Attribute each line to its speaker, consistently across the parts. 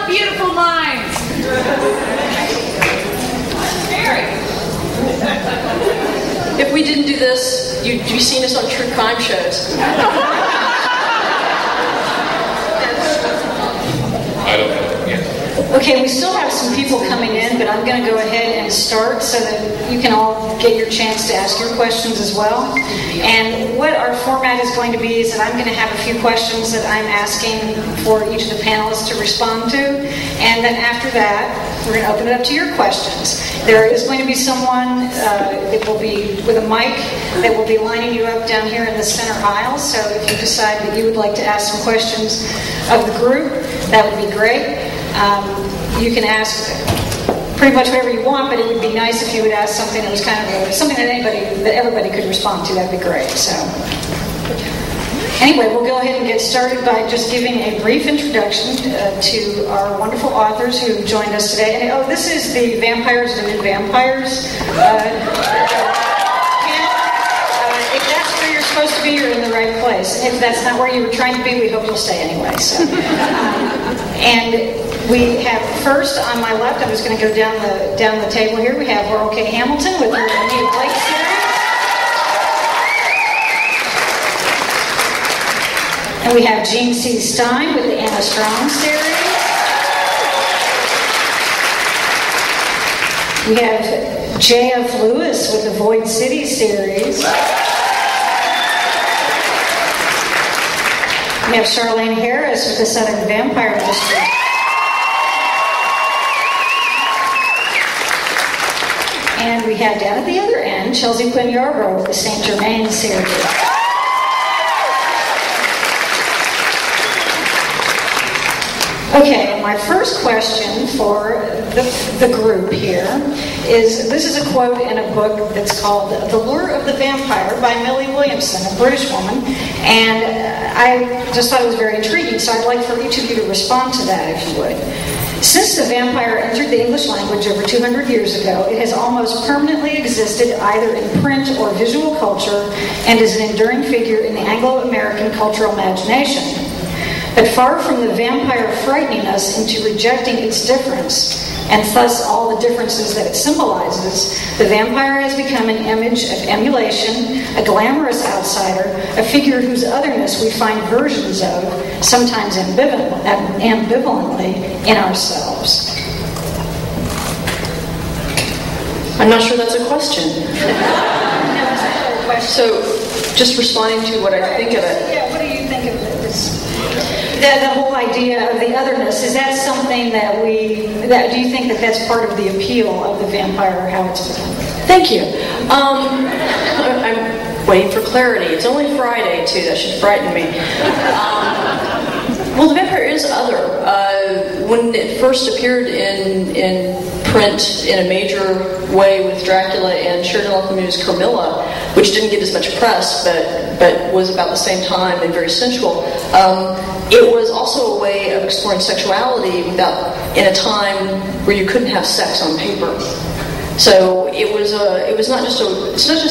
Speaker 1: beautiful minds.
Speaker 2: If we didn't do this, you'd be seeing us on true crime shows.
Speaker 3: I don't know. Yeah.
Speaker 4: Okay, we still have some people coming in, but I'm going to go ahead and start so that you can all get your chance to ask your questions as well. And what our format is going to be is that I'm going to have a few questions that I'm asking for each of the panelists to respond to. And then after that, we're going to open it up to your questions. There is going to be someone that will be with a mic that will be lining you up down here in the center aisle. So if you decide that you would like to ask some questions of the group, that would be great. You can ask pretty much whatever you want, but it would be nice if you would ask something that was kind of something that everybody could respond to. That'd be great. So anyway, we'll go ahead and get started by just giving a brief introduction to our wonderful authors who joined us today. And this is the Vampires and New Vampires panel. If that's where you're supposed to be, you're in the right place. If that's not where you were trying to be, we hope you'll stay anyway. So, and we have first on my left, I'm just going to go down the table here. We have Laurel K. Hamilton with her Anita Blake series. And we have Jean C. Stein with the Anna Strong series. We have J.F. Lewis with the Void City series. We have Charlene Harris with the Southern Vampire Mystery. And we have down at the other end, Chelsea Quinn Yarbrough with the Saint-Germain series. Okay, my first question for the group here is, this is a quote in a book that's called The Lure of the Vampire by Millie Williamson, a British woman, and I just thought it was very intriguing, so I'd like for each of you to respond to that, if you would. Since the vampire entered the English language over 200 years ago, it has almost permanently existed either in print or visual culture and is an enduring figure in the Anglo-American cultural imagination. But far from the vampire frightening us into rejecting its difference, and thus all the differences that it symbolizes, the vampire has become an image of emulation, a glamorous outsider, a figure whose otherness we find versions of, sometimes ambivalently, in ourselves.
Speaker 2: I'm not sure that's a question. So, just responding to what I think of it.
Speaker 4: Yeah, what do you think of this? The whole idea of the otherness, is that something that do you think that that's part of the appeal of the vampire, or how it's become?
Speaker 2: Thank you. I'm waiting for clarity. It's only Friday, too. That should frighten me. Well, the vampire is other. When it first appeared in print in a major way with Dracula and Sheridan Le Fanu's Carmilla, which didn't get as much press, but was about the same time and very sensual, it was also a way of exploring sexuality in a time where you couldn't have sex on paper. So it's not just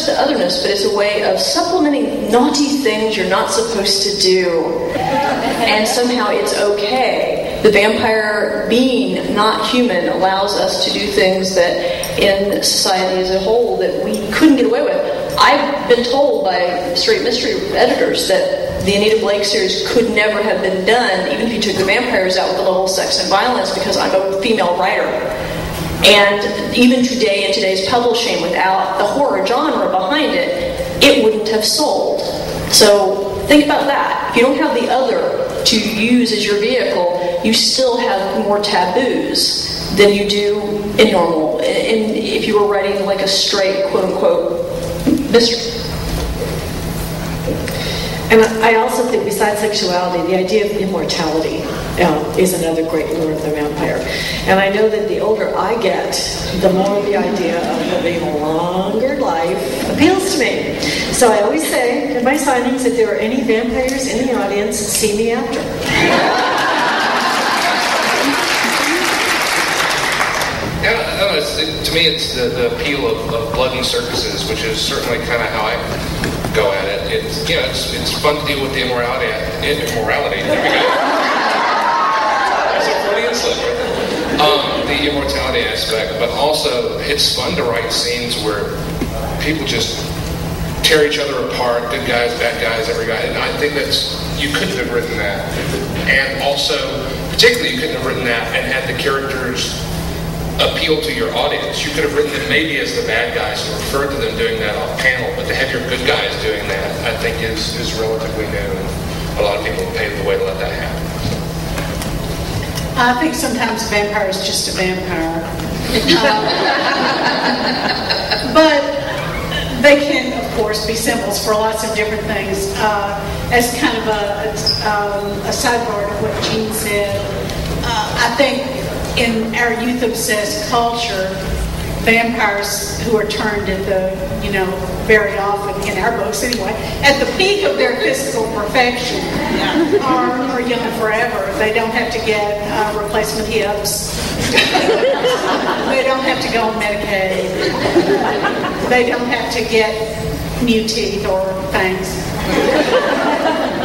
Speaker 2: the otherness, but it's a way of supplementing naughty things you're not supposed to do, and somehow it's okay. The vampire, being not human, allows us to do things that in society as a whole that we couldn't get away with. I've been told by straight mystery editors that the Anita Blake series could never have been done, even if you took the vampires out with the level of sex and violence, because I'm a female writer. And even today, in today's publishing, without the horror genre behind it, it wouldn't have sold. So think about that. If you don't have the other to use as your vehicle, you still have more taboos than you do in normal. And if you were writing like a straight, quote-unquote, mystery.
Speaker 5: And I also think, besides sexuality, the idea of immortality is another great lure of the vampire. And I know that the older I get, the more the idea of living a longer life appeals to me. So I always say in my signings, if there are any vampires in the audience, see me after.
Speaker 3: To me, it's the appeal of blood and circuses, which is certainly kind of how I go at it. It's fun to deal with the immorality. There we go. There's a Freudian slip. aspect, but also it's fun to write scenes where people just tear each other apart, good guys, bad guys, every guy. And I think you couldn't have written that. And also, particularly you couldn't have written that and had the characters appeal to your audience. You could have written them maybe as the bad guys and referred to them doing that off panel, but to have your good guys doing that, I think is relatively new. And a lot of people have paved the way to let that happen.
Speaker 1: I think sometimes a vampire is just a vampire. But they can, of course, be symbols for lots of different things. As kind of a sidebar to what Jean said, I think in our youth-obsessed culture, vampires who are turned at the, very often, in our books anyway, at the peak of their physical perfection, are young forever. They don't have to get replacement hips. They don't have to go on Medicaid. They don't have to get new teeth or fangs.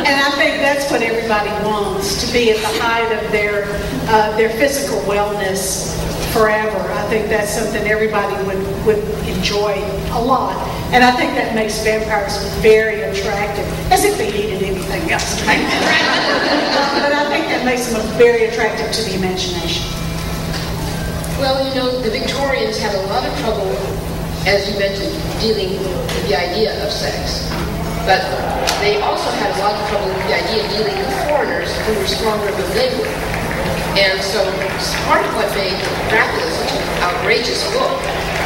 Speaker 1: And I think that's what everybody wants, to be at the height of their physical wellness forever. I think that's something everybody would enjoy a lot. And I think that makes vampires very attractive, as if they needed anything else to make them attractive. But I think that makes them very attractive to the imagination.
Speaker 6: Well, the Victorians had a lot of trouble, as you mentioned, dealing with the idea of sex. But they also had a lot of trouble with the idea of dealing with foreigners who were stronger than they were. And so part of what made Dracula such an outrageous book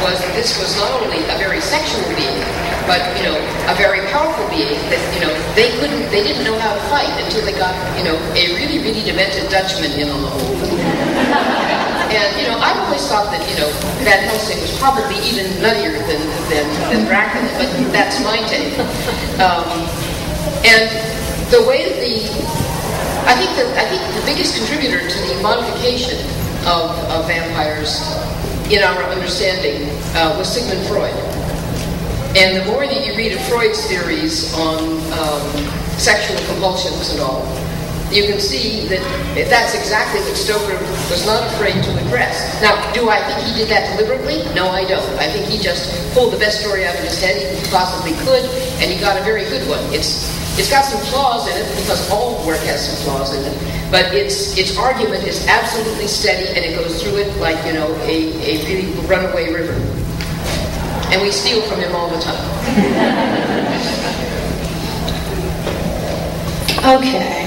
Speaker 6: was that this was not only a very sexual being, but, a very powerful being that, they didn't know how to fight until they got, a really, really demented Dutchman in on the whole thing. And, I've always thought that, Van Helsing was probably even nuttier than Dracula, but that's my take. And the way that I think the biggest contributor to the modification of vampires in our understanding was Sigmund Freud. And the more that you read of Freud's theories on sexual compulsions and all, you can see that that's exactly what Stoker was not afraid to address. Now, do I think he did that deliberately? No, I don't. I think he just pulled the best story out of his head he possibly could, and he got a very good one. It's got some flaws in it, because all work has some flaws in it, but its argument is absolutely steady, and it goes through it like, a really runaway river. And we steal from him all the time.
Speaker 4: Okay.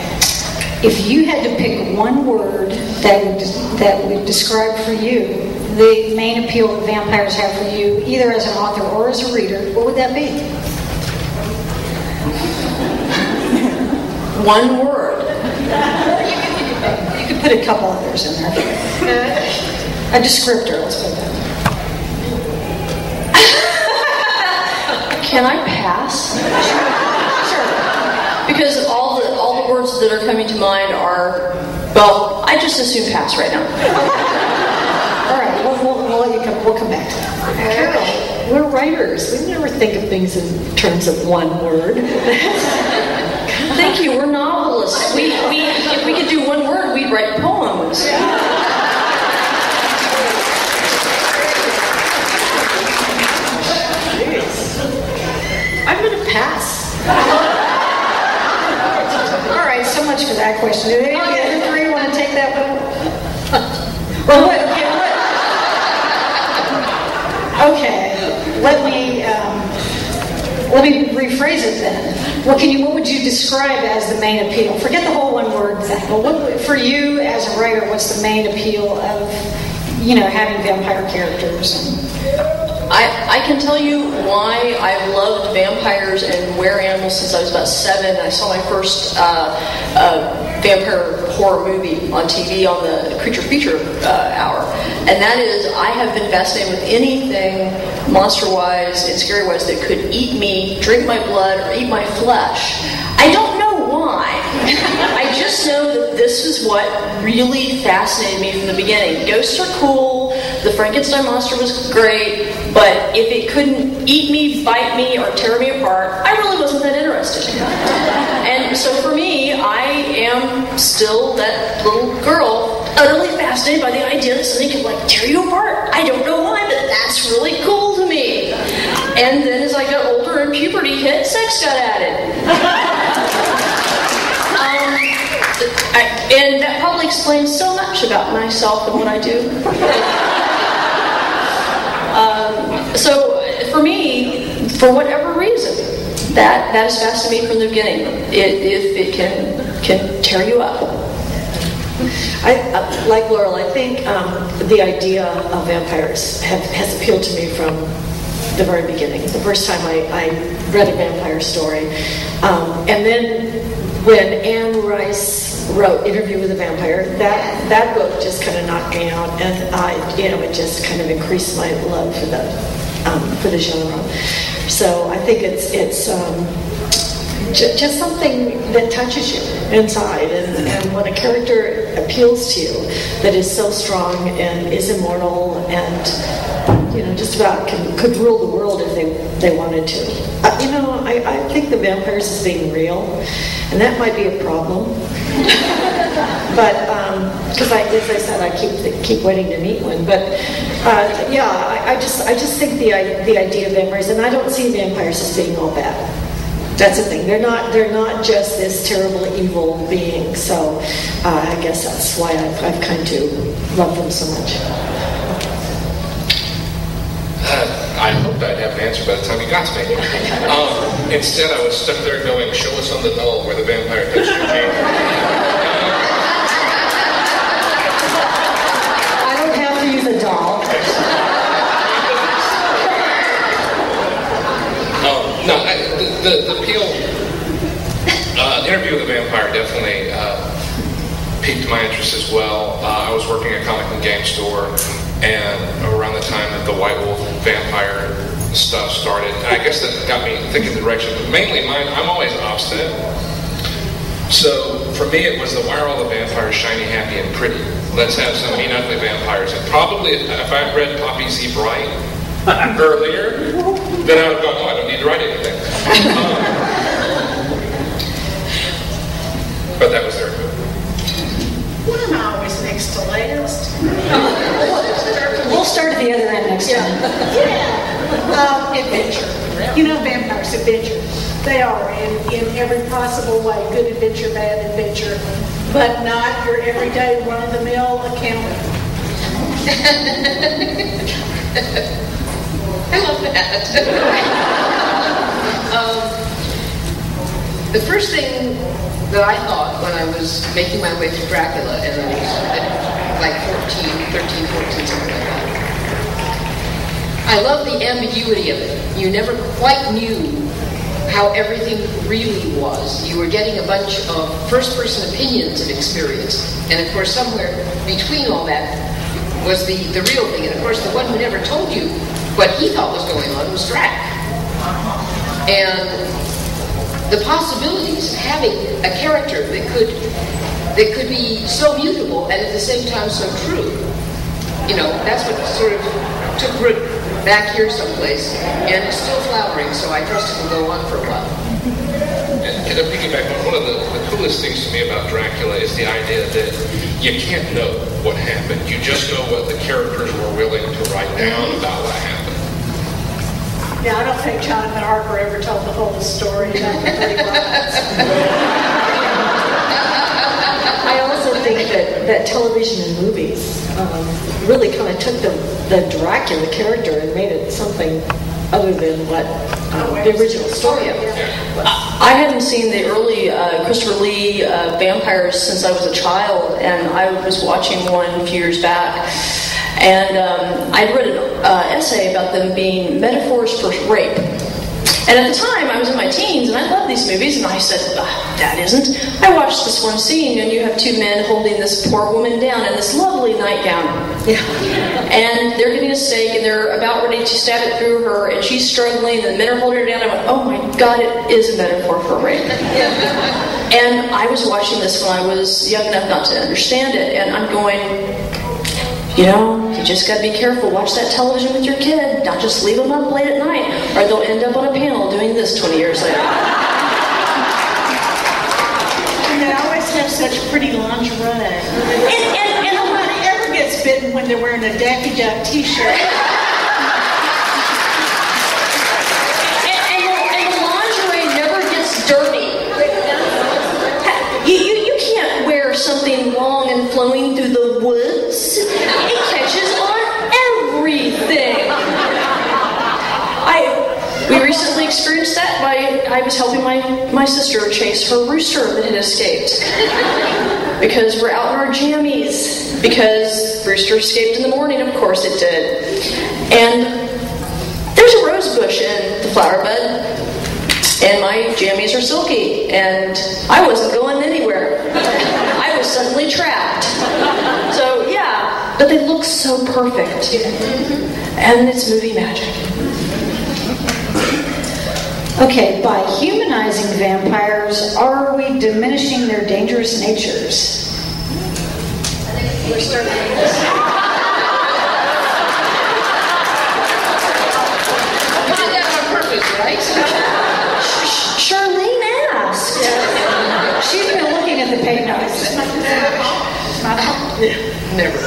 Speaker 4: If you had to pick one word that would describe for you the main appeal that vampires have for you, either as an author or as a reader, what would that be?
Speaker 2: One word.
Speaker 4: You could put a couple others in there. A descriptor, let's put that.
Speaker 2: Can I pass? Sure. Because all the words that are coming to mind are, well, I just assume pass right now.
Speaker 4: All right, we'll come back to that.
Speaker 5: Carol, we're writers. We never think of things in terms of one word.
Speaker 2: Thank you. We're novelists. If we could do one word, we'd write poems.
Speaker 5: I'm going to pass.
Speaker 4: All right, so much for that question. Do any of the other three want to take that one? Well, what? Okay, let me rephrase it then. What would you describe as the main appeal? Forget the whole one word thing. But for you as a writer, what's the main appeal of having vampire characters?
Speaker 2: I can tell you why I've loved vampires and were animals since I was about 7. I saw my first vampire horror movie on TV on the Creature Feature hour. And that is, I have been fascinated with anything monster-wise and scary-wise that could eat me, drink my blood, or eat my flesh. I don't know why. I just know that this is what really fascinated me from the beginning. Ghosts are cool. The Frankenstein monster was great. But if it couldn't eat me, bite me, or tear me apart, I really wasn't that interested. And so for me, I am still that little girl, utterly fascinated fascinated by the idea that something could like tear you apart. I don't know why, but that's really cool to me. And then as I got older and puberty hit, sex got added. And that probably explains so much about myself and what I do. So for me, for whatever reason, that has fascinated me from the beginning. If it can tear you up.
Speaker 5: Like Laurel, I think the idea of vampires has appealed to me from the very beginning. The first time I read a vampire story, and then when Anne Rice wrote Interview with a Vampire, that book just kind of knocked me out, and it just kind of increased my love for the genre. So I think it's just something that touches you inside, and when a character appeals to you that is so strong and is immortal and just about could rule the world if they wanted to. I think the vampires is being real, and that might be a problem. But because as I said, I keep waiting to meet one. But I just think the idea of vampires, and I don't see vampires as being all bad. That's the thing. They're not just this terrible evil being. So I guess that's why I've come to love them so much.
Speaker 3: I hoped I'd have an answer by the time you got to me. Instead, I was stuck there going, show us on the doll where the vampire touched your cheek.
Speaker 5: I don't have to use a doll.
Speaker 3: No, the appeal, Interview with a Vampire definitely piqued my interest as well. I was working at a comic and game store, and around the time that the White Wolf vampire stuff started, and I guess that got me thinking the direction, but mainly I'm always obstinate. So for me it was why are all the vampires shiny, happy, and pretty? Let's have some mean, ugly vampires. And probably if I had read Poppy Z. Bright earlier, then I would have gone, oh, I don't need to write anything. But that was there.
Speaker 1: Why am I always next to last?
Speaker 5: We'll start at the other end next time.
Speaker 1: Yeah. Adventure. Vampires, adventure. They are in every possible way. Good adventure, bad adventure. But not your everyday run-of-the-mill accountant.
Speaker 6: I love that. The first thing that I thought when I was making my way through Dracula, and I was like 13, 14, something like that, I love the ambiguity of it. You never quite knew how everything really was. You were getting a bunch of first-person opinions of experience, and of course somewhere between all that was the real thing. And of course the one who never told you what he thought was going on was Drac. And the possibilities of having a character that could be so mutable and at the same time so true, that's what sort of took root back here someplace, and it's still flowering, so I trust it will go on for a while.
Speaker 3: And to piggyback, one of the coolest things to me about Dracula is the idea that you can't know what happened. You just know what the characters were willing to write down about what happened.
Speaker 1: Yeah, I don't think Jonathan Harper ever told the whole story about the 3 lines.
Speaker 5: I also think that television and movies really kind of took the Dracula character and made it something other than what the original story is.
Speaker 2: I hadn't seen the early Christopher Lee vampires since I was a child, and I was watching one a few years back. And I'd read an essay about them being metaphors for rape. And at the time, I was in my teens, and I loved these movies, and I said, that isn't. I watched this one scene, and you have 2 men holding this poor woman down in this lovely nightgown. Yeah. And they're getting a steak, and they're about ready to stab it through her, and she's struggling, and the men are holding her down. I went, oh my God, it is a metaphor for rape. And I was watching this when I was young enough not to understand it, and I'm going, you just got to be careful. Watch that television with your kid. Not just leave them up late at night, or they'll end up on a panel doing this 20 years later.
Speaker 1: And they always have such pretty lingerie.
Speaker 2: And
Speaker 1: they're wearing a Daffy Duck t-shirt.
Speaker 2: And the lingerie never gets dirty. You can't wear something long and flowing through the woods. It catches on everything. We recently experienced that by I was helping my sister chase her rooster that had escaped. Because we're out in our jammies. Because rooster escaped in the morning, of course it did. And there's a rose bush in the flower bed. And my jammies are silky. And I wasn't going anywhere. I was suddenly trapped. So yeah, but they look so perfect. And it's movie magic.
Speaker 4: Okay, by humanizing vampires, are we diminishing their dangerous natures?
Speaker 6: We're starting this. You did that on purpose, right?
Speaker 4: Charlene asked. She's been looking at the paint notes.
Speaker 6: Never.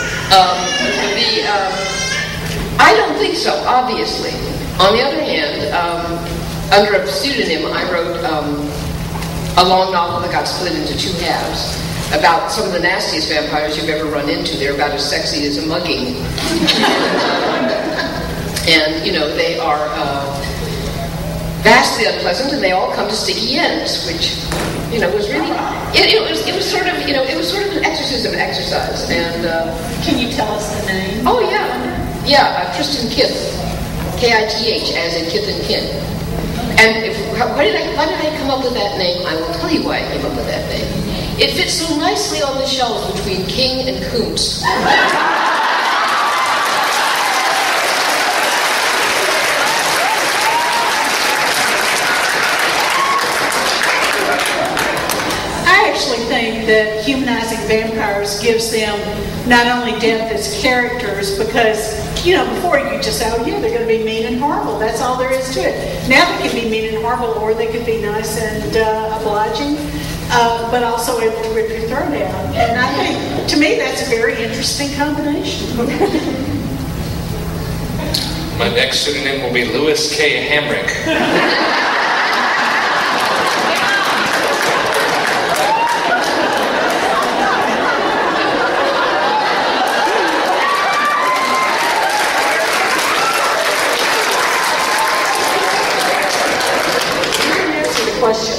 Speaker 6: I don't think so, obviously. On the other hand, under a pseudonym, I wrote a long novel that got split into two halves about some of the nastiest vampires you've ever run into. They're about as sexy as a mugging. And, you know, they are vastly unpleasant, and they all come to sticky ends, which, you know, was really... It was sort of, you know, it was sort of an exorcism exercise. And
Speaker 1: Can you tell us the name?
Speaker 6: oh, yeah. Yeah, Tristan Kith. K-I-T-H, as in kith and kin. And why did I come up with that name? I will tell you why I came up with that name. It fits so nicely on the shelves between King and Kuntz.
Speaker 1: I actually think that humanizing vampires gives them not only depth as characters, because, you know, before you just say, oh yeah, they're going to be mean and horrible. That's all there is to it. Now they can be mean and horrible, or they could be nice and obliging, but also able to rip your throat out. And I think, to me, that's a very interesting combination.
Speaker 3: My next pseudonym will be Louis K. Hamrick.
Speaker 5: Question.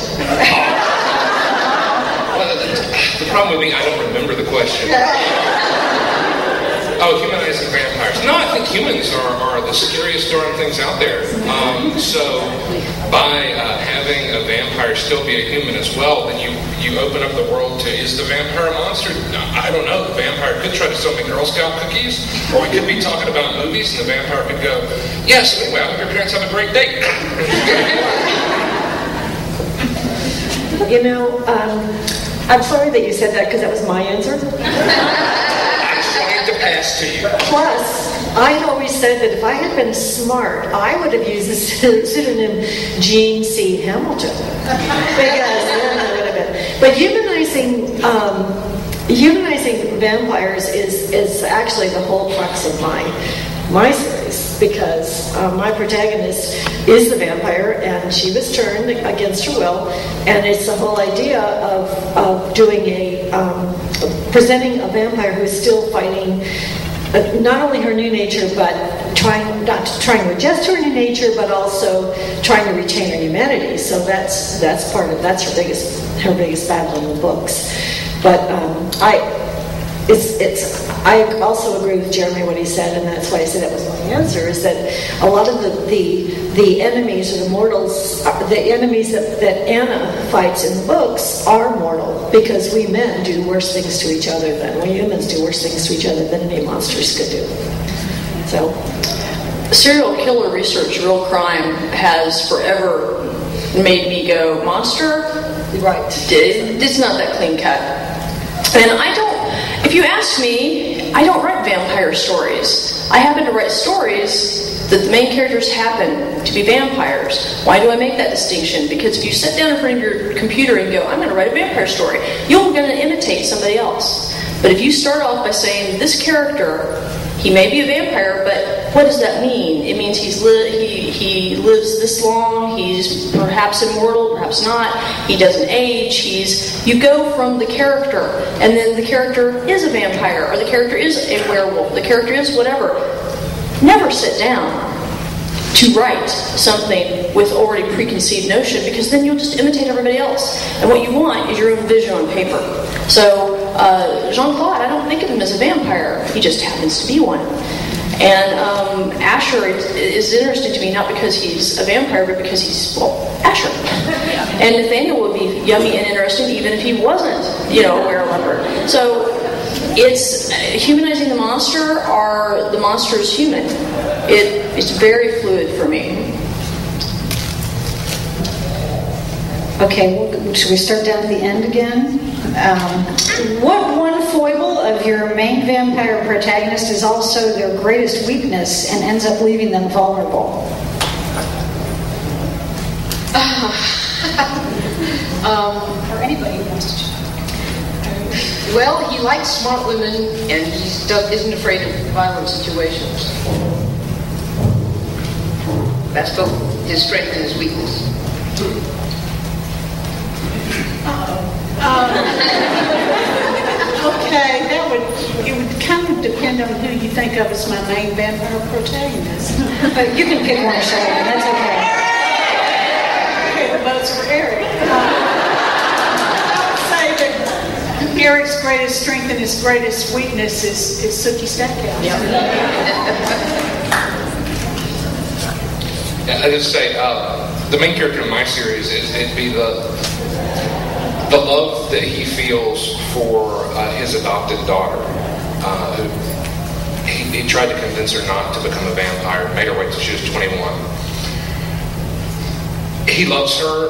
Speaker 3: Well, the problem with me, I don't remember the question. Oh, humanizing vampires. No, I think humans are the scariest darn things out there. So by having a vampire still be a human as well, then you open up the world to, is the vampire a monster? I don't know. The vampire could try to sell me Girl Scout cookies, or we could be talking about movies, and the vampire could go, yes, anyway, I hope your parents have a great date.
Speaker 5: You know, I'm sorry that you said that because that was my answer.
Speaker 3: I'm trying to pass to you.
Speaker 5: Plus, I had always said that if I had been smart, I would have used the pseudonym Jean C. Hamilton. Because then I would have been. But humanizing vampires is actually the whole crux of my series, because my protagonist is the vampire, and she was turned against her will, and it's the whole idea of doing presenting a vampire who's still fighting not only her new nature, but not trying to adjust to her new nature, but also trying to retain her humanity. So that's her biggest battle in the books. But I also agree with Jeremy what he said, and that's why I said that was my answer, is that a lot of the enemies or the mortals, the enemies that Anna fights in the books are mortal, because we men do worse things to each other we humans do worse things to each other than any monsters could do. So,
Speaker 2: serial killer research, real crime, has forever made me go, monster?
Speaker 5: right.
Speaker 2: It's not that clean cut. And if you ask me, I don't write vampire stories. I happen to write stories that the main characters happen to be vampires. Why do I make that distinction? Because if you sit down in front of your computer and go, I'm going to write a vampire story, you're going to imitate somebody else. But if you start off by saying, this character, He may be a vampire, but what does that mean? It means he lives this long, he's perhaps immortal, perhaps not, he doesn't age, you go from the character, and then the character is a vampire, or the character is a werewolf, the character is whatever. Never sit down to write something with already preconceived notion, because then you'll just imitate everybody else. And what you want is your own vision on paper. So Jean-Claude, I don't think of him as a vampire. He just happens to be one. And Asher is interesting to me, not because he's a vampire, but because he's, well, Asher. And Nathaniel would be yummy and interesting even if he wasn't, a werewolf. So it's humanizing the monster, or the monster is human. It's very fluid for me.
Speaker 4: Okay, well, should we start down at the end again? What one foible of your main vampire protagonist is also their greatest weakness and ends up leaving them vulnerable?
Speaker 6: Or anybody who wants to. Well, he likes smart women, and he isn't afraid of violent situations. That's both his strength and his weakness.
Speaker 1: Okay, it would kind of depend on who you think of as my main vampire protagonist.
Speaker 4: But you can pick one, Shelley. That's okay.
Speaker 1: Okay, the votes for Eric. I would say that Eric's greatest strength and his greatest weakness is Sookie Stackhouse.
Speaker 2: Yep.
Speaker 3: I just say the main character in my series it'd be the love that he feels for his adopted daughter. He tried to convince her not to become a vampire, made her wait till she was 21. He loves her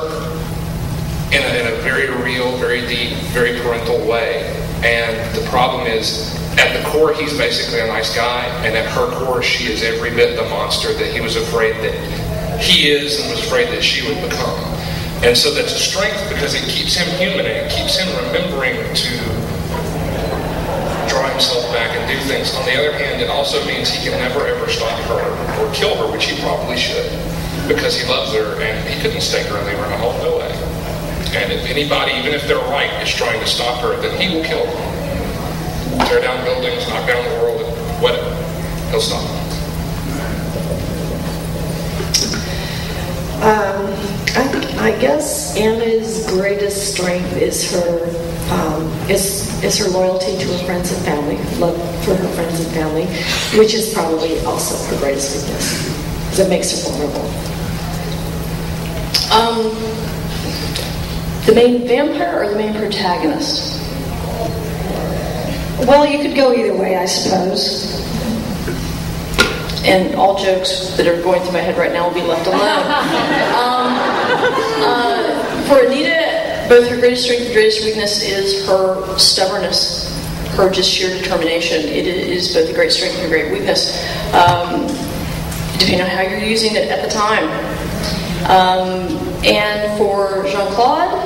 Speaker 3: in a very real, very deep, very parental way. And the problem is, at the core, he's basically a nice guy, and at her core, she is every bit the monster that he was afraid that he is and was afraid that she would become. And so that's a strength because it keeps him human, and it keeps him remembering to draw himself back and do things. On the other hand, it also means he can never ever stop her or kill her, which he probably should, because he loves her and he couldn't stake her and leave her in a hole, no way. And if anybody, even if they're right, is trying to stop her, then he will kill them. Tear down buildings, knock down the world, whatever. He'll stop them.
Speaker 5: I guess Anna's greatest strength is her is her loyalty to her friends and family, love for her friends and family, which is probably also her greatest weakness, because it makes her vulnerable.
Speaker 2: The main vampire or the main protagonist?
Speaker 4: Well, you could go either way, I suppose.
Speaker 2: And all jokes that are going through my head right now will be left alone. For Anita, both her greatest strength and greatest weakness is her stubbornness, her just sheer determination. It is both a great strength and a great weakness, depending on how you're using it at the time. And for Jean-Claude,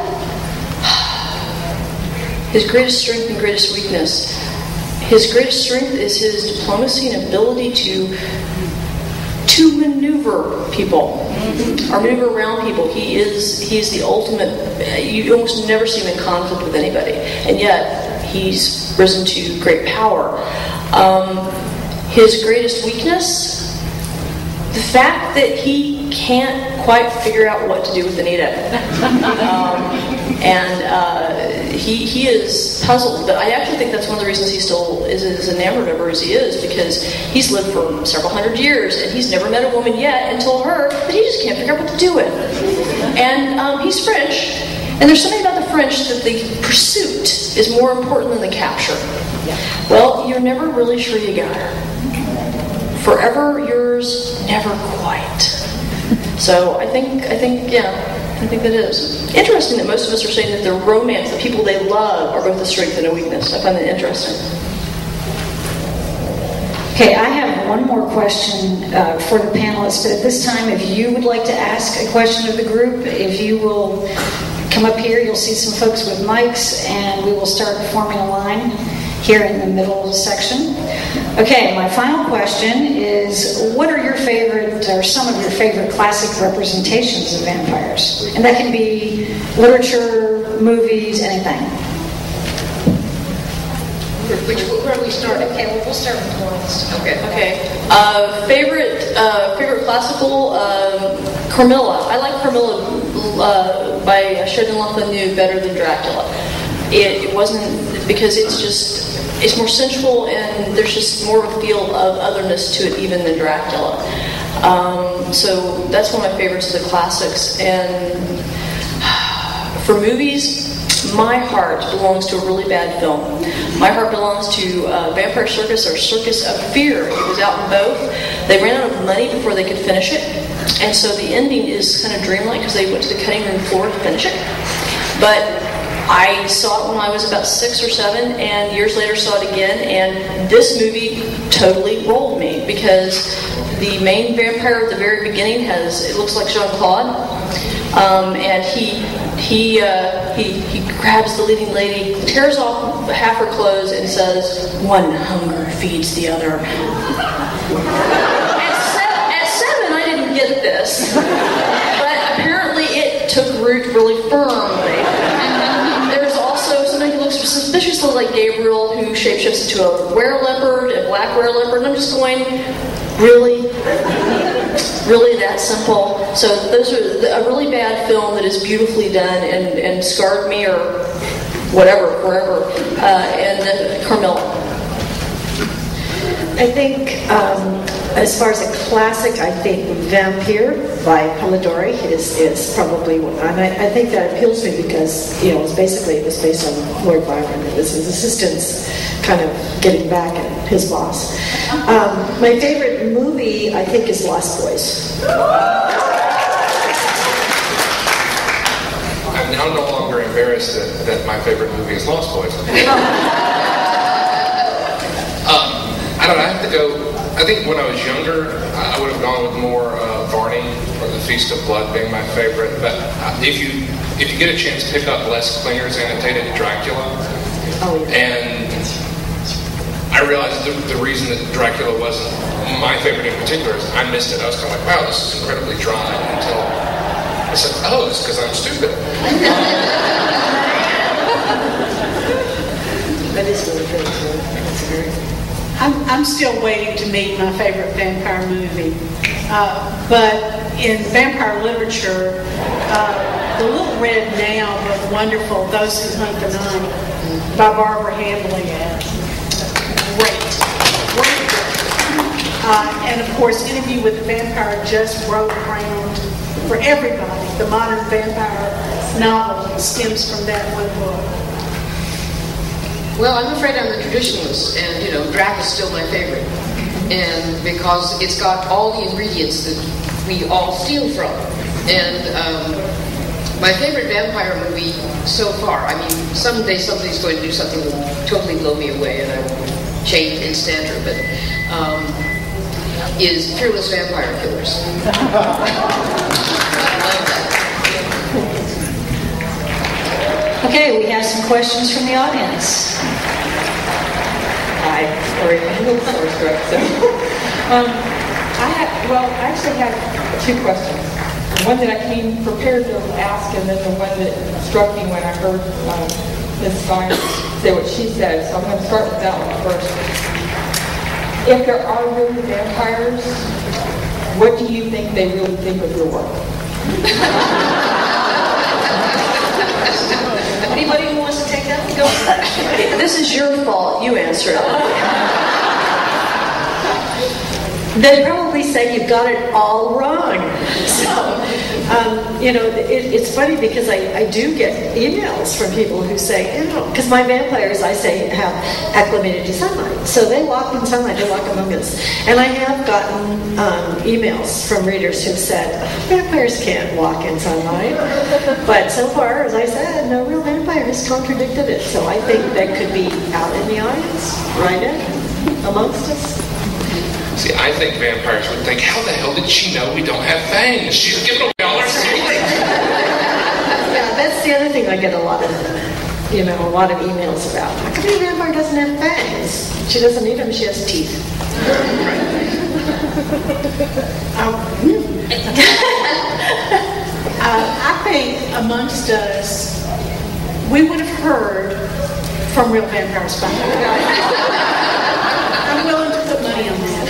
Speaker 2: his greatest strength and greatest weakness. His greatest strength is his diplomacy and ability to maneuver people, or maneuver around people. He's the ultimate. You almost never see him in conflict with anybody, and yet he's risen to great power. His greatest weakness, the fact that he can't quite figure out what to do with Anita. He is puzzled, but I actually think that's one of the reasons he still is as enamored of her as he is, because he's lived for several hundred years and he's never met a woman yet until her, but he just can't figure out what to do with. And he's French, and there's something about the French that the pursuit is more important than the capture. Well, you're never really sure you got her. Forever yours, never quite. So I think that is. Interesting that most of us are saying that the romance, the people they love, are both a strength and a weakness. I find that interesting.
Speaker 4: Okay, I have one more question for the panelists, but at this time, if you would like to ask a question of the group, if you will come up here, you'll see some folks with mics, and we will start forming a line here in the middle section. Okay, my final question is, what are your favorite, or some of your favorite classic representations of vampires? And that can be literature, movies, anything.
Speaker 6: Where are we starting?
Speaker 4: Okay, well, we'll start with Lawrence.
Speaker 6: Okay.
Speaker 2: Favorite classical, Carmilla. I like Carmilla by Sheridan Le Fanu better than Dracula. It wasn't, because it's more sensual, and there's just more of a feel of otherness to it even than Dracula. So that's one of my favorites of the classics. And for movies, my heart belongs to a really bad film. My heart belongs to Vampire Circus or Circus of Fear. It was out in both. They ran out of money before they could finish it, and so the ending is kind of dreamlike because they went to the cutting room floor to finish it. But I saw it when I was about 6 or 7, and years later saw it again, and this movie totally rolled me because the main vampire at the very beginning it looks like Jean-Claude, and he grabs the leading lady, tears off half her clothes, and says, "One hunger feeds the other." At 7, I didn't get this, but apparently it took root really firmly. There's also somebody who looks suspiciously like Gabriel, who shapeshifts into a were-leopard, a black were-leopard, and I'm just going, really? Really that simple? So those are a really bad film that is beautifully done and scarred me or whatever, forever. And then Carmilla.
Speaker 5: I think, as far as a classic, I think Vampire by Polidori is probably one. And I think that appeals to me because, it was based on Lord Byron. It was his assistants kind of getting back at his boss. My favorite movie, I think, is Lost Boys.
Speaker 3: I'm now no longer embarrassed that my favorite movie is Lost Boys. I don't know, I have to go. I think when I was younger, I would have gone with more Varney or The Feast of Blood being my favorite. But if you get a chance, pick up Les Klinger's annotated Dracula.
Speaker 5: Oh, yeah.
Speaker 3: And I realized the reason that Dracula wasn't my favorite in particular is I missed it. I was kind of like, wow, this is incredibly dry, until I said, oh, it's because I'm stupid.
Speaker 5: That is really good, too. That's very good.
Speaker 1: I'm still waiting to meet my favorite vampire movie. But in vampire literature, The Little Red Now but Wonderful, Those Who Hunt the Night by Barbara Hambly. Great. And of course, Interview with the Vampire just broke ground for everybody. The modern vampire novel stems from that one book.
Speaker 6: Well, I'm afraid I'm the traditionalist, and Drac is still my favorite, and because it's got all the ingredients that we all steal from. And my favorite vampire movie so far, I mean, someday somebody's going to do something that will totally blow me away, and I will change in standard, but is Fearless Vampire Killers. I love that.
Speaker 4: Okay, we have some questions from the audience.
Speaker 7: Hi, sorry, I'm a little starstruck. So, I actually have 2 questions. One that I came prepared to ask, and then the one that struck me when I heard Ms. Stein say what she said. So I'm going to start with that one first. If there are really vampires, what do you think they really think of your work?
Speaker 4: Anybody who wants to take that? Go for it.
Speaker 2: This is your fault. You answer it.
Speaker 5: They'd probably say you got it all wrong. So, it's funny because I do get emails from people who say, because my vampires, I say, have acclimated to sunlight. So they walk in sunlight, they walk among us. And I have gotten emails from readers who've said, vampires can't walk in sunlight. But so far, as I said, no real vampire has contradicted it. So I think they could be out in the audience, right in, amongst us.
Speaker 3: See, I think vampires would think, how the hell did she know we don't have fangs? She's giving away all our secrets.
Speaker 5: Yeah, that's the other thing I get a lot of. a lot of emails about, how come a vampire doesn't have fangs? She doesn't need them, she has teeth.
Speaker 1: I think amongst us, we would have heard from real vampires by now. I'm willing to put money on that.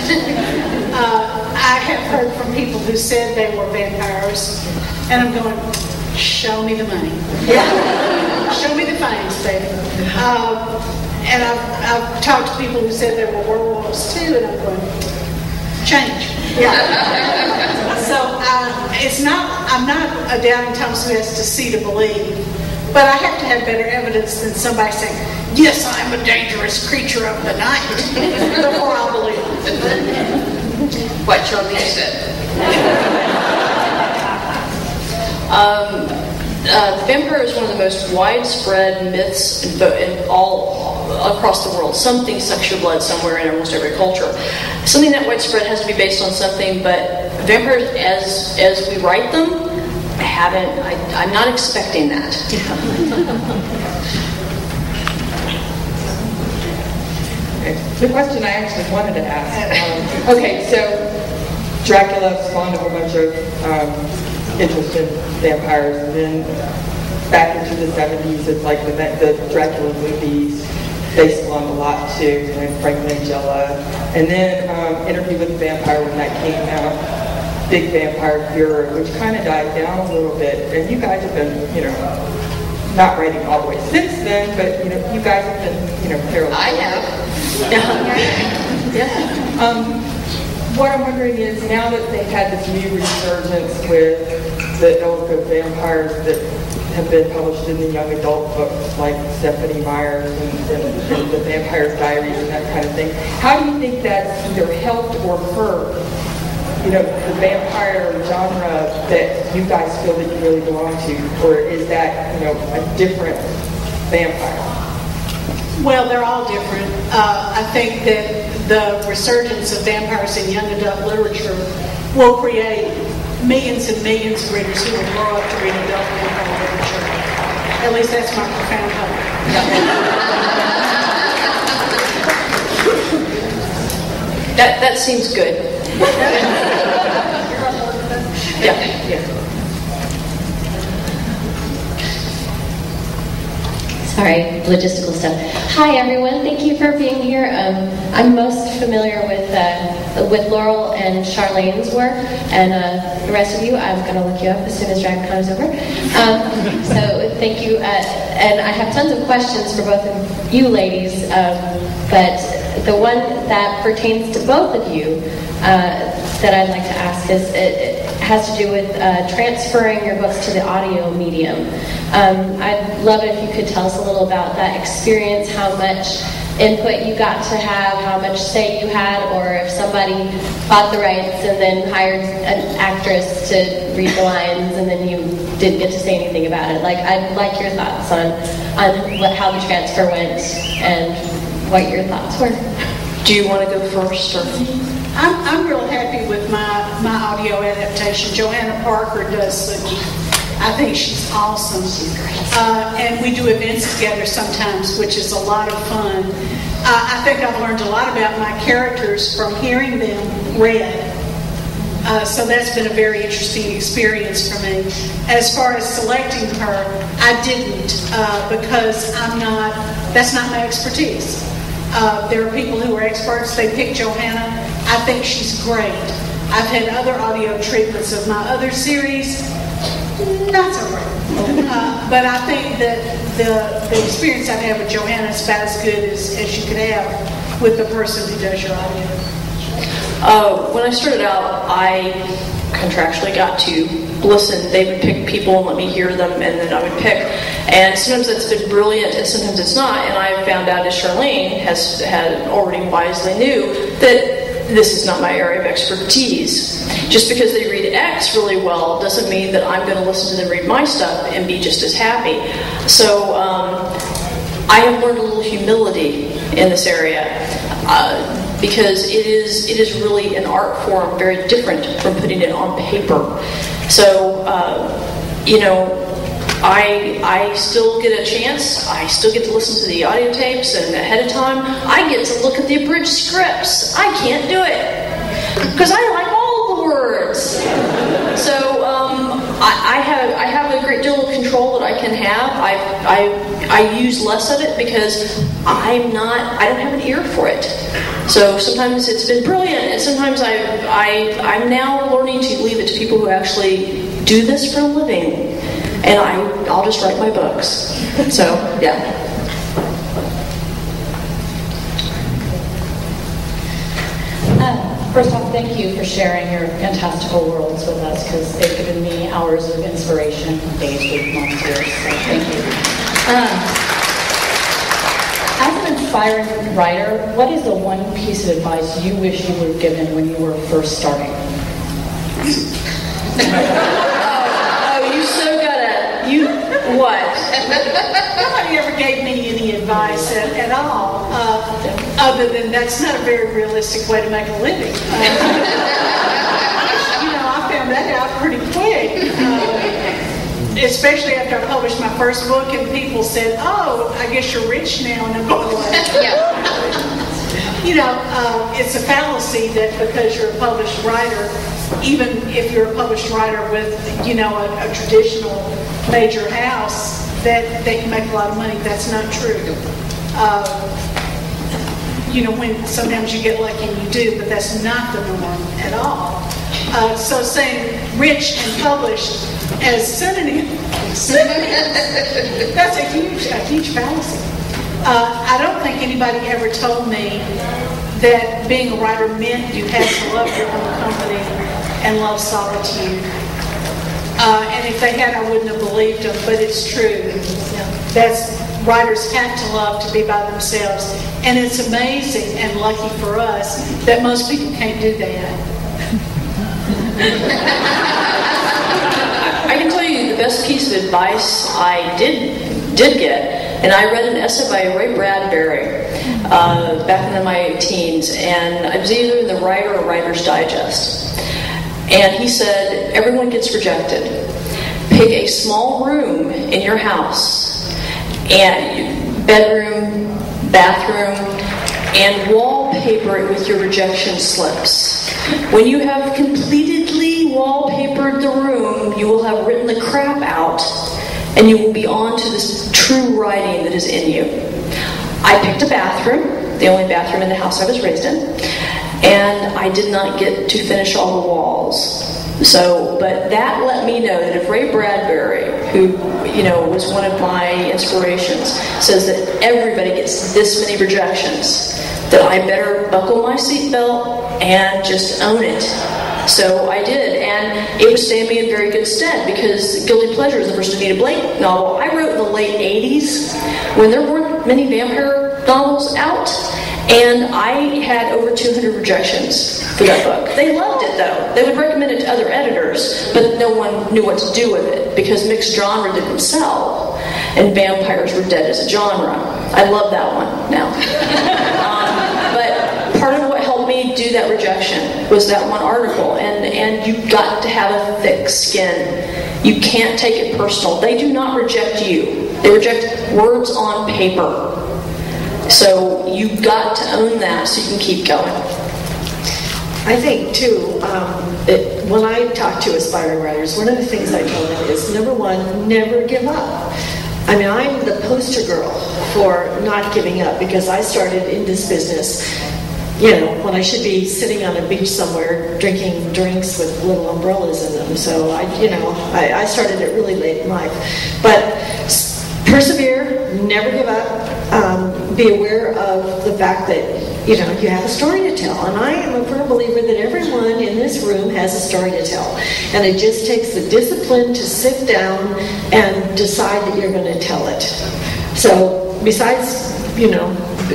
Speaker 1: I have heard from people who said they were vampires, and I'm going, show me the money. Show me the fangs, baby. And I've talked to people who said they were werewolves too, and I'm going, change. So I'm not a doubting Thomas who has to see to believe, but I have to have better evidence than somebody saying, yes, I'm a dangerous creature of the night, before I'll believe it.
Speaker 6: What Charlene said.
Speaker 2: Vampire is one of the most widespread myths in all across the world. Something sucks your blood somewhere in almost every culture. Something that widespread has to be based on something, but vampires, as we write them, I'm not expecting that.
Speaker 7: The question I actually wanted to ask. Okay, so Dracula spawned a whole bunch of interest in vampires, and then back into the 70s, it's like the Dracula movies, they spawned a lot too, and Frank Langella. And then Interview with the Vampire, when that came out, big vampire furor, which kind of died down a little bit. And you guys have been, not writing all the way since then, but you guys have been, fairly.
Speaker 6: I have.
Speaker 7: Yeah. What I'm wondering is, now that they've had this new resurgence with the ilk of vampires that have been published in the young adult books like Stephanie Meyer's and the Vampire's Diaries and that kind of thing, how do you think that's either helped or hurt, the vampire genre that you guys feel that you really belong to, or is that, a different vampire?
Speaker 1: Well, they're all different. I think that the resurgence of vampires in young adult literature will create millions and millions of readers who will grow up to read adult vampire literature. At least that's my profound hope.
Speaker 2: That seems good. Yeah.
Speaker 8: Sorry, logistical stuff. Hi, everyone. Thank you for being here. I'm most familiar with Laurel and Charlene's work, and the rest of you, I'm going to look you up as soon as DragonCon is over. So thank you. And I have tons of questions for both of you ladies, but the one that pertains to both of you that I'd like to ask is, it has to do with transferring your books to the audio medium. I'd love it if you could tell us a little about that experience, how much input you got to have, how much say you had, or if somebody bought the rights and then hired an actress to read the lines and then you didn't get to say anything about it. I'd like your thoughts on how the transfer went and what your thoughts were.
Speaker 2: Do you want to go first? Or?
Speaker 1: I'm real happy with my audio adaptation. Joanna Parker does I think she's awesome. She's great. And we do events together sometimes, which is a lot of fun. I think I've learned a lot about my characters from hearing them read. So that's been a very interesting experience for me. As far as selecting her, I didn't because that's not my expertise. There are people who are experts. They pick Johanna. I think she's great. I've had other audio treatments of my other series. Not so great. But I think that the experience I've had with Johanna is about as good as you could have with the person who does your audio.
Speaker 2: When I started out, I contractually got to listen. They would pick people and let me hear them, and then I would pick. And sometimes that's been brilliant, and sometimes it's not. And I found out, as Charlene had already wisely knew, that this is not my area of expertise. Just because they read X really well doesn't mean that I'm going to listen to them read my stuff and be just as happy. So I have learned a little humility in this area. Because it is really an art form very different from putting it on paper. So, I still get a chance. I still get to listen to the audio tapes, and ahead of time, I get to look at the abridged scripts. I can't do it because I like all the words. So I have a great deal of control that I can have. I use less of it because I don't have an ear for it. So sometimes it's been brilliant, and sometimes I'm now learning to leave it to people who actually do this for a living, and I'll just write my books. So yeah.
Speaker 9: First off, thank you for sharing your fantastical worlds with us, because they've given me hours of inspiration, days, weeks, months, years. So thank you. As an inspiring writer, what is the one piece of advice you wish you were given when you were first starting?
Speaker 2: What?
Speaker 1: Nobody ever gave me any advice at all, other than that's not a very realistic way to make a living. I found that out pretty quick, especially after I published my first book, and people said, "Oh, I guess you're rich now," and I'm going, it's a fallacy that because you're a published writer, even if you're a published writer with, a traditional major house, that they can make a lot of money. That's not true. When sometimes you get lucky and you do, but that's not the norm at all. So saying rich and published as synonyms, that's a huge fallacy. I don't think anybody ever told me that being a writer meant you had to love your own company and love solitude. And if they had, I wouldn't have believed them, but it's true. Writers have to love to be by themselves. And it's amazing and lucky for us that most people can't do that.
Speaker 2: I can tell you the best piece of advice I did get, and I read an essay by Ray Bradbury back in my teens, and it was either in the Writer or Writer's Digest. And he said, everyone gets rejected. Pick a small room in your house, and bedroom, bathroom, and wallpaper it with your rejection slips. When you have completely wallpapered the room, you will have written the crap out, and you will be on to this true writing that is in you. I picked a bathroom, the only bathroom in the house I was raised in, and I did not get to finish all the walls. But that let me know that if Ray Bradbury, who was one of my inspirations, says that everybody gets this many rejections, that I better buckle my seatbelt and just own it. So I did, and it would stand me in very good stead, because Guilty Pleasure is the first Anita Blake novel I wrote in the late 80s, when there weren't many vampire novels out, and I had over 200 rejections for that book. They loved it, though. They would recommend it to other editors, but no one knew what to do with it, because mixed genre didn't sell, and vampires were dead as a genre. I love that one now. But part of what helped me do that rejection was that one article, and you've got to have a thick skin. You can't take it personal. They do not reject you. They reject words on paper. So you've got to own that so you can keep going.
Speaker 5: I think, too, when I talk to aspiring writers, one of the things I tell them is, number one, never give up. I mean, I'm the poster girl for not giving up, because I started in this business, when I should be sitting on a beach somewhere drinking drinks with little umbrellas in them. So I started it really late in life. But persevere, never give up. Be aware of the fact that, you have a story to tell. And I am a firm believer that everyone in this room has a story to tell. And it just takes the discipline to sit down and decide that you're going to tell it. So besides,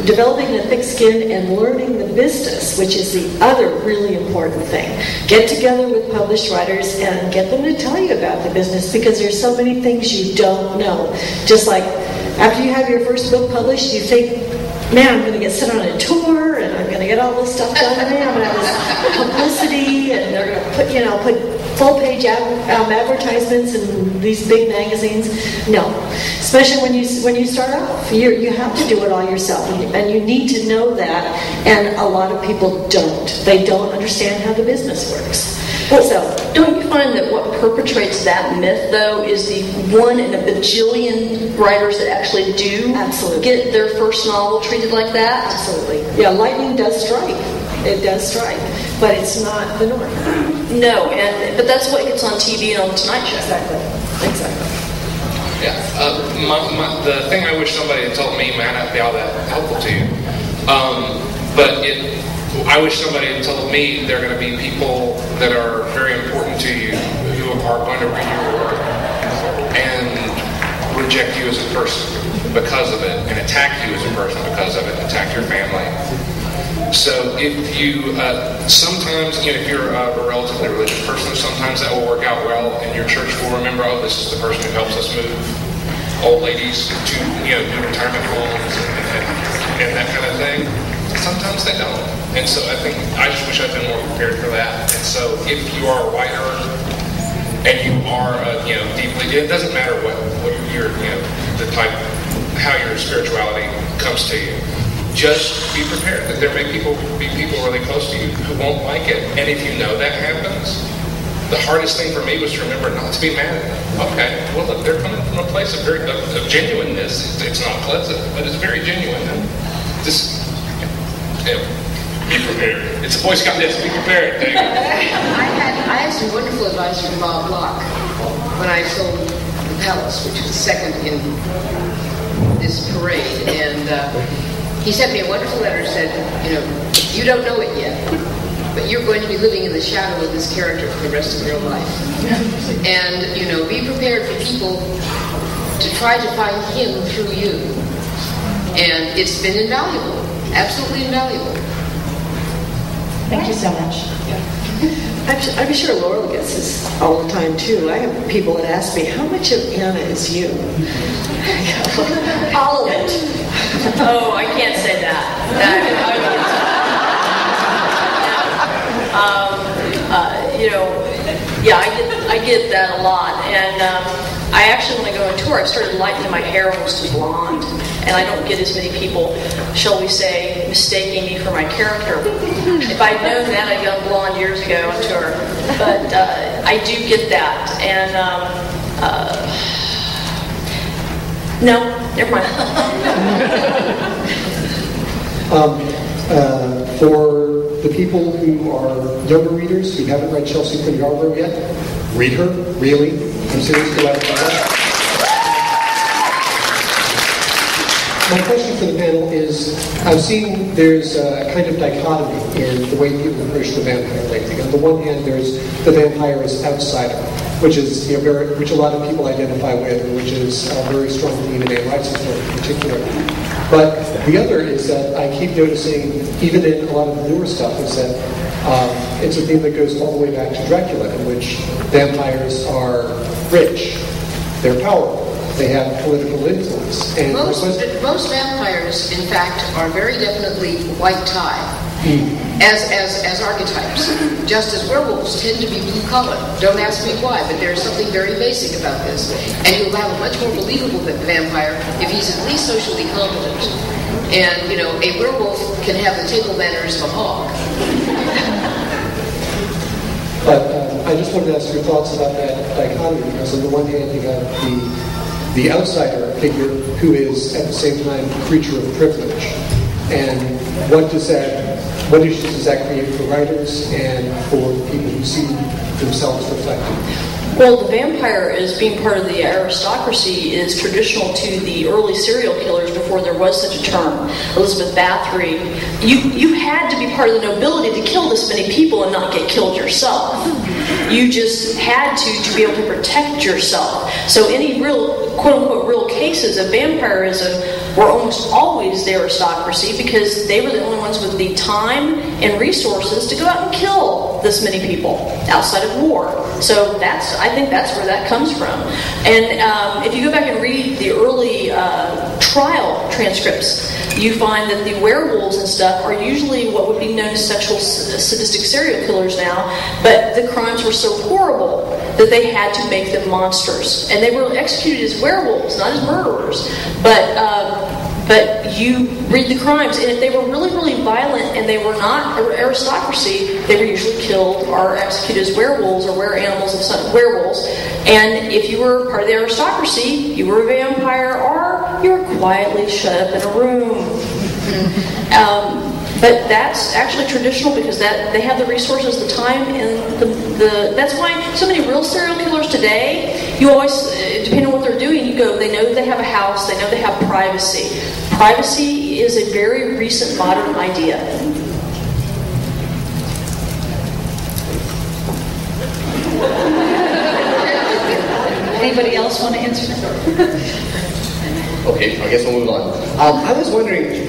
Speaker 5: developing a thick skin and learning the business, which is the other really important thing. Get together with published writers and get them to tell you about the business, because there's so many things you don't know. Just like after you have your first book published, you think, man, I'm going to get sent on a tour, and I'm going to get all this stuff done, and I'm going to have this publicity, and they're going to put full-page advertisements in these big magazines. No, especially when you start off, you have to do it all yourself, and you need to know that. And a lot of people don't. They don't understand how the business works.
Speaker 2: Well, so, don't you find that what perpetrates that myth, though, is the one in a bajillion writers that actually do get their first novel treated like that?
Speaker 5: Absolutely. Yeah, lightning does strike. It does strike, but it's not the norm.
Speaker 2: No, but that's what gets on TV and on the Tonight Show.
Speaker 5: Exactly.
Speaker 3: Yeah. The thing I wish somebody had told me might not be all that helpful to you, but I wish somebody had told me there are going to be people that are very important to you who are going to read your work and reject you as a person because of it, and attack you as a person because of it, attack your family. So if you, sometimes, if you're a relatively religious person, sometimes that will work out well, and your church will remember, oh, this is the person who helps us move old ladies to, new retirement homes and that kind of thing. Sometimes they don't. And so I just wish I'd been more prepared for that. And so if you are a writer and you are, deeply, it doesn't matter what your, the type, how your spirituality comes to you. Just be prepared that there may be people really close to you who won't like it. And if you know that happens, the hardest thing for me was to remember not to be mad at them. Okay, well, look, they're coming from a place of genuineness. It's not pleasant, but it's very genuine. Just be prepared. It's a Boy Scout list. Be prepared. There you go.
Speaker 6: I had some wonderful advice from Bob Block when I sold The Palace, which was the second in this parade, and he sent me a wonderful letter and said, you don't know it yet, but you're going to be living in the shadow of this character for the rest of your life. And, be prepared for people to try to find him through you. And it's been invaluable, absolutely invaluable.
Speaker 9: Thank you so much.
Speaker 5: I'm sure Laurel gets this all the time, too. I have people that ask me, how much of Anna is you? All of it.
Speaker 2: Oh, I can't say that. I get that a lot, and I actually, when I go on tour, I've started lightening my hair almost to blonde, and I don't get as many people, shall we say, mistaking me for my character. If I'd known that, I'd gone blonde years ago on tour, but I do get that, and no, never mind.
Speaker 10: For the people who are younger readers who haven't read Chelsea Quinn Yarborough yet, read her, really. I'm serious about that. My question for the panel is, I've seen there's a kind of dichotomy in the way people approach the vampire lately. On the one hand, there's the vampire as outsider, which is which a lot of people identify with, and which is a very strong theme in Anne Rice's work in particular. But the other is that I keep noticing, even in a lot of the newer stuff, is that it's a theme that goes all the way back to Dracula, in which vampires are rich, they're powerful, they have political influence. And
Speaker 6: most vampires, in fact, are very definitely white tie. As archetypes, just as werewolves tend to be blue-colored. Don't ask me why, but there's something very basic about this. And you'll have a much more believable vampire if he's at least socially competent. And, a werewolf can have the table manners of a hog.
Speaker 10: But I just wanted to ask your thoughts about that dichotomy, because on the one hand you have the outsider figure who is at the same time a creature of privilege. And what issues does that create for writers and for people who see themselves reflected?
Speaker 2: Well, the vampire as being part of the aristocracy is traditional to the early serial killers before there was such a term. Elizabeth Bathory, you had to be part of the nobility to kill this many people and not get killed yourself. You just had to be able to protect yourself. So any real, quote-unquote, real cases of vampirism were almost always the aristocracy, because they were the only ones with the time and resources to go out and kill this many people outside of war. So I think that's where that comes from. And if you go back and read the early trial transcripts, you find that the werewolves and stuff are usually what would be known as sexual sadistic serial killers now, but the crimes were so horrible that they had to make them monsters. And they were executed as werewolves, not as murderers. But you read the crimes, and if they were really, really violent and they were not aristocracy, they were usually killed or executed as werewolves or were-animals of werewolves. And if you were part of the aristocracy, you were a vampire or you were quietly shut up in a room. But that's actually traditional because they have the resources, the time, and that's why so many real serial killers today, you always, depending on what they're doing, you go, they know they have a house, they know they have privacy. Privacy is a very recent modern idea.
Speaker 4: Anybody else want to answer that?
Speaker 11: Okay, I guess we'll move on. I was wondering,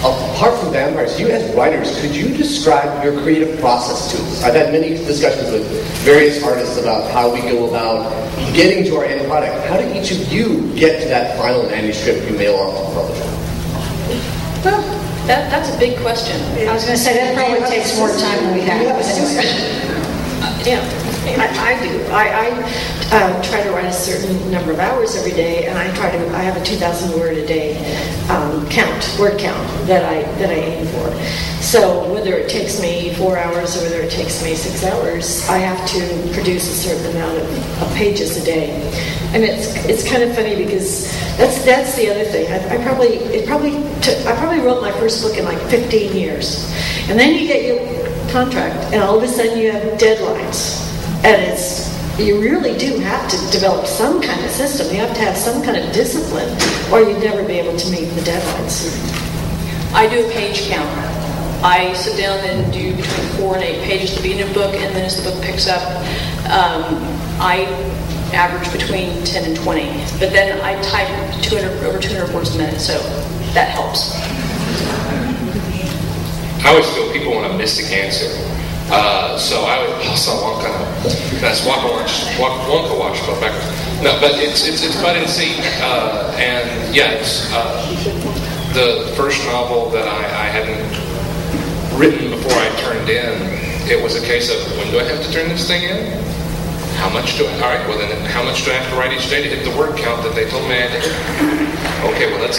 Speaker 11: apart from vampires, you as writers, could you describe your creative process to us? I've had many discussions with various artists about how we go about getting to our end product. How do each of you get to that final manuscript you mail off to the publisher?
Speaker 2: Well, that's a big question.
Speaker 4: I was going to say that probably takes more time than we have.
Speaker 5: Yeah, I do. I try to write a certain number of hours every day, and I have a 2,000 word a day word count that I aim for. So whether it takes me 4 hours or whether it takes me 6 hours, I have to produce a certain amount of pages a day. And it's kind of funny because that's the other thing. I probably wrote my first book in like 15 years, and then you get your contract, and all of a sudden you have deadlines, and you really do have to develop some kind of system. You have to have some kind of discipline, or you'd never be able to meet the deadlines.
Speaker 2: I do a page count. I sit down and do between 4 and 8 pages to be in a book, and then as the book picks up, I average between 10 and 20. But then I type over 200 words a minute, so that helps.
Speaker 3: I always feel people want a mystic answer. So I would also that's Wonka watch, go back. No, but it's Bud and Seed, and yeah, it's the first novel that I hadn't written before I turned in. It was a case of, when do I have to turn this thing in? How much do I? All right, well then, how much do I have to write each day to hit the word count that they told me I had to hit? Okay, well let's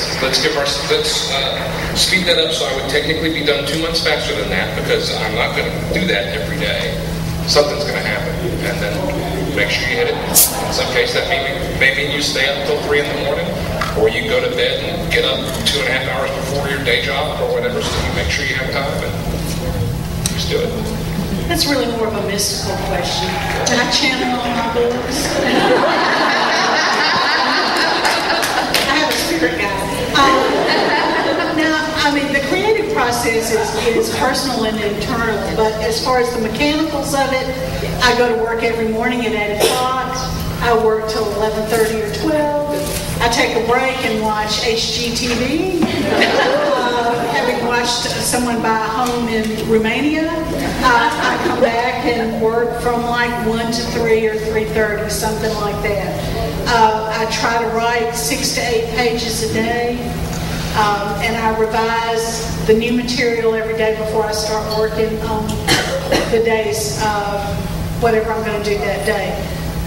Speaker 3: speed that up so I would technically be done 2 months faster than that, because I'm not going to do that every day. Something's going to happen, and then make sure you hit it. In some cases, that may mean you stay up until 3 in the morning, or you go to bed and get up 2.5 hours before your day job or whatever, so you make sure you have time and just do it.
Speaker 1: That's really more of a mystical question. Can I channel all my books? I have a spirit guide. Now, I mean, the creative process is personal and internal, but as far as the mechanicals of it, I go to work every morning at 8 o'clock. I work till 11:30 or 12. I take a break and watch HGTV. Having watched someone buy a home in Romania, I come back and work from like 1 to 3 or 3:30, something like that. I try to write 6 to 8 pages a day, and I revise the new material every day before I start working on the day's whatever I'm going to do that day.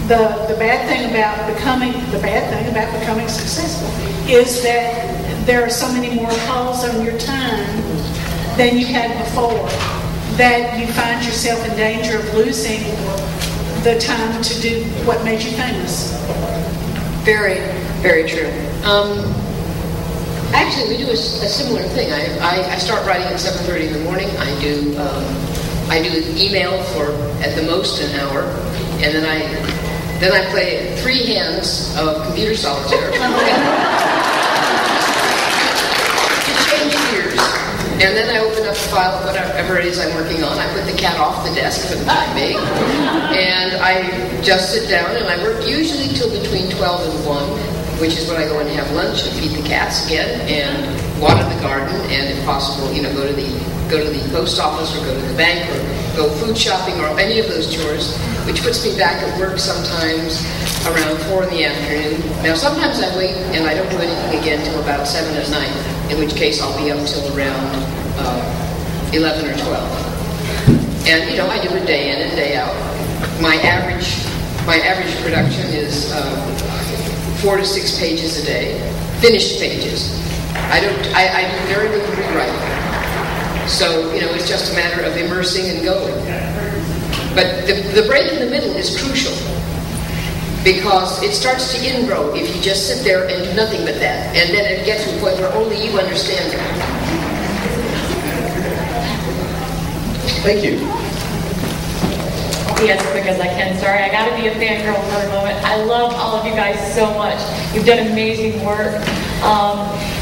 Speaker 1: The bad thing about becoming successful is that there are so many more calls on your time than you had before, that you find yourself in danger of losing the time to do what made you famous.
Speaker 2: Very, very true.
Speaker 6: Actually, we do a similar thing. I start writing at 7:30 in the morning. I do email for at the most an hour, and then I play 3 hands of computer solitaire. And then I open up a file of whatever it is I'm working on. I put the cat off the desk for the time being. And I just sit down and I work usually till between 12 and 1, which is when I go and have lunch and feed the cats again and water the garden, and if possible, go to the post office or go to the bank or go food shopping or any of those chores, which puts me back at work sometimes around 4 in the afternoon. Now, sometimes I wait and I don't do anything again till about 7 at night, in which case I'll be up till around 11 or 12. And, you know, I do it day in and day out. My average production is 4 to 6 pages a day, finished pages. I do very little rewriting. So, you know, it's just a matter of immersing and going. But the break in the middle is crucial, because it starts to ingrow if you just sit there and do nothing but that. And then it gets to a point where only you understand it.
Speaker 11: Thank you.
Speaker 9: Be as quick as I can. Sorry, I got to be a fangirl for a moment. I love all of you guys so much. You've done amazing work.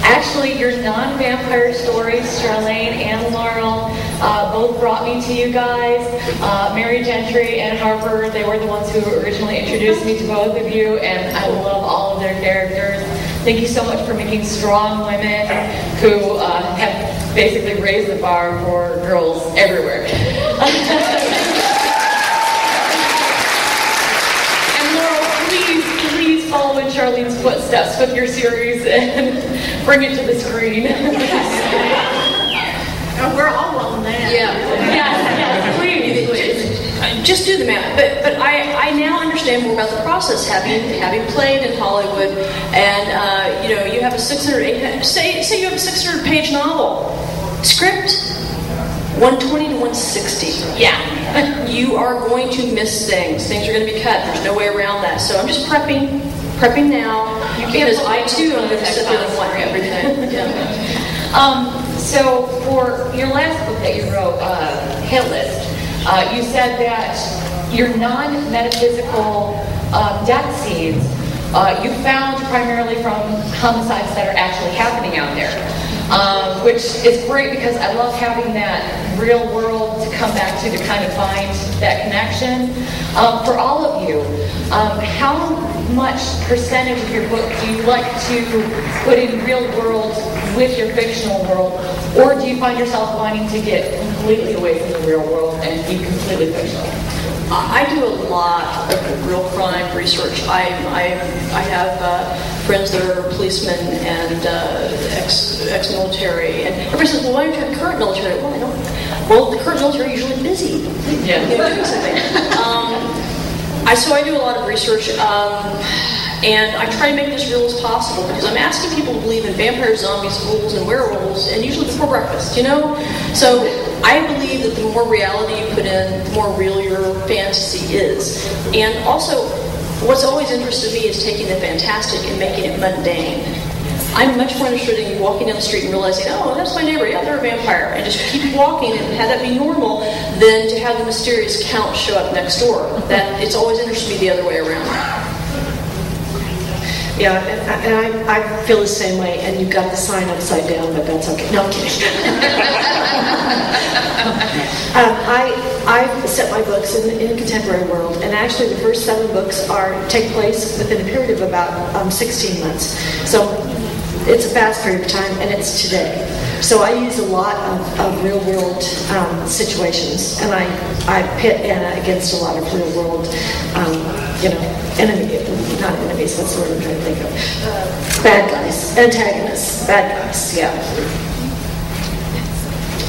Speaker 9: Actually, your non-vampire stories, Charlene and Laurel, both brought me to you guys. Mary Gentry and Harper, they were the ones who originally introduced me to both of you, and I love all of their characters. Thank you so much for making strong women who have basically raised the bar for girls everywhere. Please follow in Charlene's footsteps with your series and bring it to the screen.
Speaker 1: Oh, we're all on that.
Speaker 2: Yeah.
Speaker 9: Yes, please.
Speaker 2: Just do the math. But I now understand more about the process, having played in Hollywood, and you know, you have a 600, say you have a 600-page novel script. 120 to 160.
Speaker 9: Yeah.
Speaker 2: You are going to miss things. Things are going to be cut. There's no way around that. So I'm just prepping now, because I too am going to sit there and want everything. Yeah.
Speaker 9: So for your last book that you wrote, Hit List, you said that your non-metaphysical death scenes you found primarily from homicides that are actually happening out there. Which is great, because I love having that real world to come back to kind of find that connection. For all of you, how much percentage of your book do you like to put in real world with your fictional world, or do you find yourself wanting to get completely away from the real world and be completely fictional?
Speaker 2: I do a lot of real crime research. I have friends that are policemen and ex-military, and everybody says, "Well, why don't you have current military?" Well, I don't. Well, the current military are usually busy.
Speaker 9: Yeah.
Speaker 2: Doing something. So I do a lot of research, and I try to make this real as possible, because I'm asking people to believe in vampires, zombies, ghouls, and werewolves, and usually before breakfast, you know? So I believe that the more reality you put in, the more real your fantasy is. And also, what's always interested me is taking the fantastic and making it mundane. I'm much more interested in walking down the street and realizing, oh, that's my neighbor, yeah, they're a vampire, and just keep walking and have that be normal, than to have the mysterious count show up next door. That it's always interested me the other way around.
Speaker 5: Yeah, and I feel the same way, and you've got the sign upside down, but that's okay. No, I'm kidding. I set my books in the contemporary world, and actually the first 7 books take place within a period of about 16 months. So it's a fast period of time, and it's today. So I use a lot of real world situations, and I pit Anna against a lot of real world, not enemies, what's the word I'm trying to think of? Bad guys, antagonists, bad guys, yeah.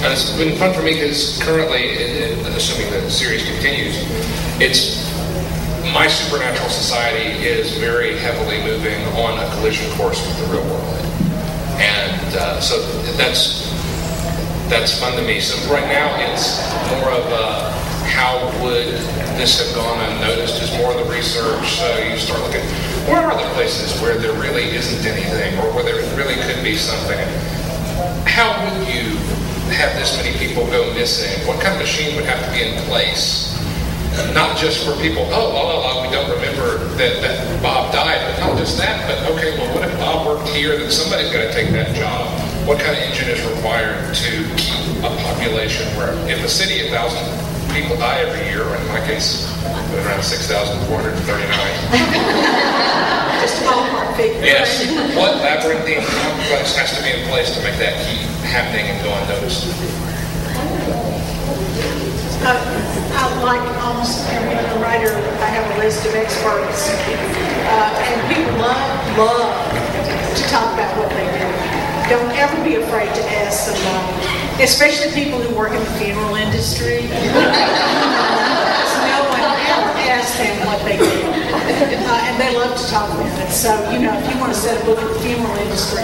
Speaker 3: And it's been fun for me, because currently, assuming that the series continues, my supernatural society is very heavily moving on a collision course with the real world. And so that's fun to me. So right now it's more of how would this have gone unnoticed, is more of the research. So you start looking, where are the places where there really isn't anything, or where there really could be something? How would you have this many people go missing? What kind of machine would have to be in place? Not just for people, we don't remember that Bob died, but not just that, but okay, well, what if Bob worked here, then somebody's got to take that job? What kind of engine is required to keep a population where, if a city, 1,000 people die every year, or in my case, around 6,439.
Speaker 1: Just a ballpark figure.
Speaker 3: Yes. What labyrinthine complex has to be in place to make that keep happening and go unnoticed?
Speaker 1: list of experts, and people love to talk about what they do. Don't ever be afraid to ask somebody, especially people who work in the funeral industry. No one ever asks them what they do, and they love to talk about it. So, if you want to set a book in the funeral industry,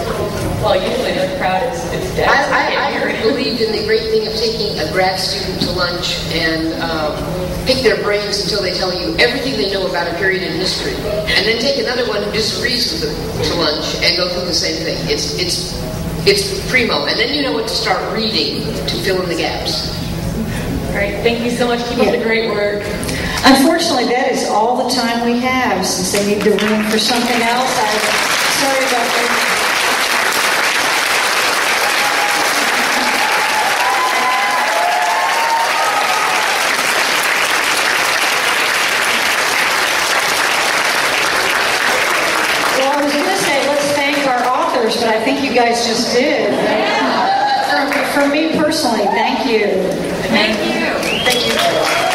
Speaker 9: well, usually the crowd is dead.
Speaker 6: I believed in the great thing of taking a grad student to lunch and pick their brains until they tell you everything they know about a period in history, and then take another one who disagrees with them to lunch and go through the same thing. It's primo, and then you know what to start reading to fill in the gaps.
Speaker 9: Great, thank you so much. Keep up the great work.
Speaker 4: Unfortunately, that is all the time we have, since they need the room for something else. I'm sorry about that. Well, I was going to say let's thank our authors, but I think you guys just did. For me personally, thank you.
Speaker 9: Thank you.
Speaker 6: Thank you.